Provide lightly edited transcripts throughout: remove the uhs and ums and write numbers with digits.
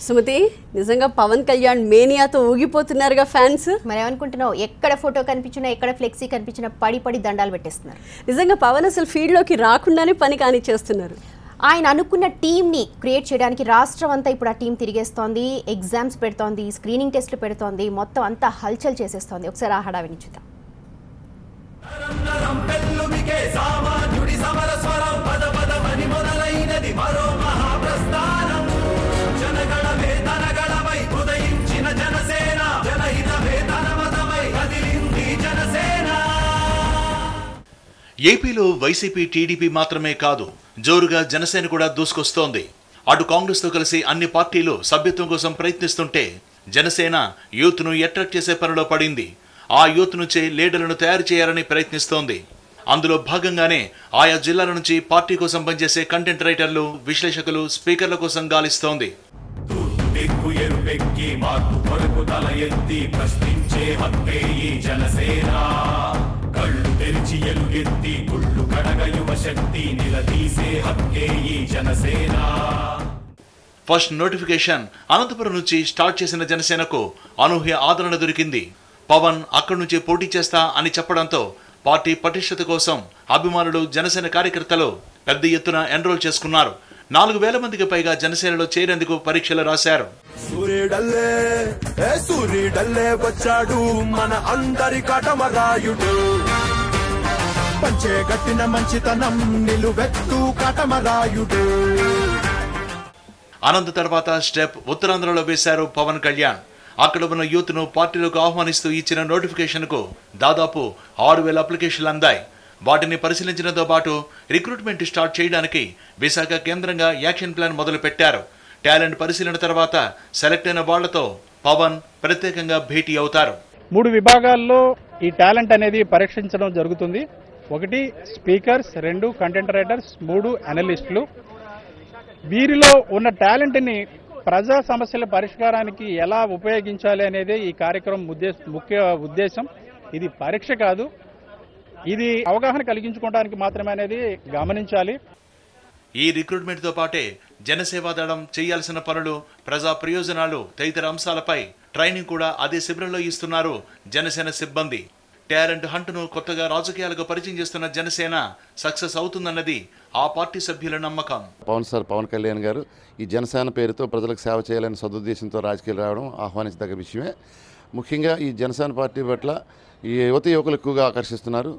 సుమతి నిజంగా పవన్ కళ్యాణ్ మేనియాతో ఊగిపోతున్నారుగా ఫ్యాన్స్. మరి ఏమనుకుంటున్నావు? ఎక్కడ ఫోటో కనిపించినా ఎక్కడ ఫ్లెక్సీ కనిపించినా పడి పడి దండాలు పెట్టేస్తున్నారు. నిజంగా పవన్ అసలు ఫీల్డ్లోకి రాకుండానే పని కానిచ్చేస్తున్నారు. ఆయన అనుకున్న టీంని క్రియేట్ చేయడానికి రాష్ట్రం అంతా ఇప్పుడు ఆ టీం తిరిగేస్తోంది, ఎగ్జామ్స్ పెడుతోంది, స్క్రీనింగ్ టెస్ట్లు పెడుతోంది, మొత్తం అంతా హల్చల్ చేసేస్తోంది. ఒకసారి ఆ హడావిని చూద్దాం. ఏపీలో వైసీపీ టీడీపీ మాత్రమే కాదు, జోరుగా జనసేన కూడా దూసుకొస్తోంది. అటు కాంగ్రెస్ తో కలిసి అన్ని పార్టీలు సభ్యత్వం కోసం ప్రయత్నిస్తుంటే జనసేన యూత్ ను అట్రాక్ట్ చేసే పనిలో పడింది. ఆ యూత్ నుంచే లీడర్లను తయారు చేయాలని ప్రయత్నిస్తోంది. అందులో భాగంగానే ఆయా జిల్లాల నుంచి పార్టీ కోసం పనిచేసే కంటెంట్ రైటర్లు, విశ్లేషకులు, స్పీకర్ల కోసం గాలిస్తోంది. ఫస్ట్ నోటిఫికేషన్ అనంతపురం నుంచి స్టార్ట్ చేసిన జనసేనకు అనూహ్య ఆదరణ దొరికింది. పవన్ అక్కడి నుంచి పోటీ చేస్తా అని చెప్పడంతో పార్టీ పటిష్టత కోసం అభిమానులు, జనసేన కార్యకర్తలు పెద్ద ఎత్తున ఎన్రోల్ చేసుకున్నారు. 4,000 మందికి పైగా జనసేనలో చేరేందుకు పరీక్షలు రాశారు. వచ్చాడు మన అందరి కటమరాయుడు, పంచే గట్టిన మంచితనం నిలువెత్తు కటమరాయుడు. అనంత తర్వాత స్టెప్ ఉత్తరాంధ్రలో వేశారు పవన్ కళ్యాణ్. అక్కడ ఉన్న యూత్ ను పార్టీలకు ఆహ్వానిస్తూ ఇచ్చిన నోటిఫికేషన్ కు దాదాపు 6,000 అప్లికేషన్లు అందాయి. వాటిని పరిశీలించడంతో పాటు రిక్రూట్మెంట్ స్టార్ట్ చేయడానికి విశాఖ కేంద్రంగా యాక్షన్ ప్లాన్ మొదలు పెట్టారు. టాలెంట్ పరిశీలన తర్వాత సెలెక్ట్ అయిన వాళ్లతో పవన్ ప్రత్యేకంగా భేటీ అవుతారు. 3 విభాగాల్లో ఈ టాలెంట్ అనేది పరీక్షించడం జరుగుతుంది. 1 స్పీకర్స్, 2 కంటెంట్ రైటర్స్, 3 అనలిస్టులు. వీరిలో ఉన్న టాలెంట్ని ప్రజా సమస్యల పరిష్కారానికి ఎలా ఉపయోగించాలి అనేది ఈ కార్యక్రమం ముఖ్య ఉద్దేశం. ఇది పరీక్ష కాదు, ఇది అవగాహన కలిగించుకోవడానికి మాత్రమే అనేది గమనించాలి. ఈ రిక్రూట్మెంట్ తో పాటే జనసేవా దళం చేయాల్సిన పనులు, ప్రజా ప్రయోజనాలు తదితర అంశాలపై ట్రైనింగ్ కూడా అదే శిబిరంలో ఇస్తున్నారు జనసేన సిబ్బంది. టాలెంట్ హంట్ ను కొత్తగా రాజకీయాలకు పరిచయం చేస్తున్న జనసేన సక్సెస్ అవుతుందన్నది ఆ పార్టీ సభ్యుల నమ్మకం. పవన్ కళ్యాణ్ గారు ఈ జనసేన పేరుతో ప్రజలకు సేవ చేయాలని సదుద్దేశంతో రాజకీయాలు రావడం ఆహ్వానించదగ్గ విషయమే. ముఖ్యంగా ఈ జనసేన పార్టీ పట్ల ఈ యువకులు ఎక్కువగా ఆకర్షిస్తున్నారు.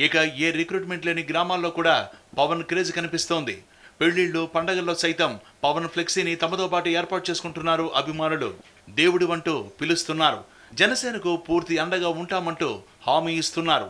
ఇక ఏ రిక్రూట్మెంట్ లేని గ్రామాల్లో కూడా పవన్ క్రేజ్ కనిపిస్తోంది. పెళ్లిళ్లు, పండగల్లో సైతం పవన్ ఫ్లెక్సీని తమతో పాటు ఏర్పాటు చేసుకుంటున్నారు అభిమానులు. దేవుడు అంటూ పిలుస్తున్నారు. జనసేనకు పూర్తి అండగా ఉంటామంటూ హామీ ఇస్తున్నారు.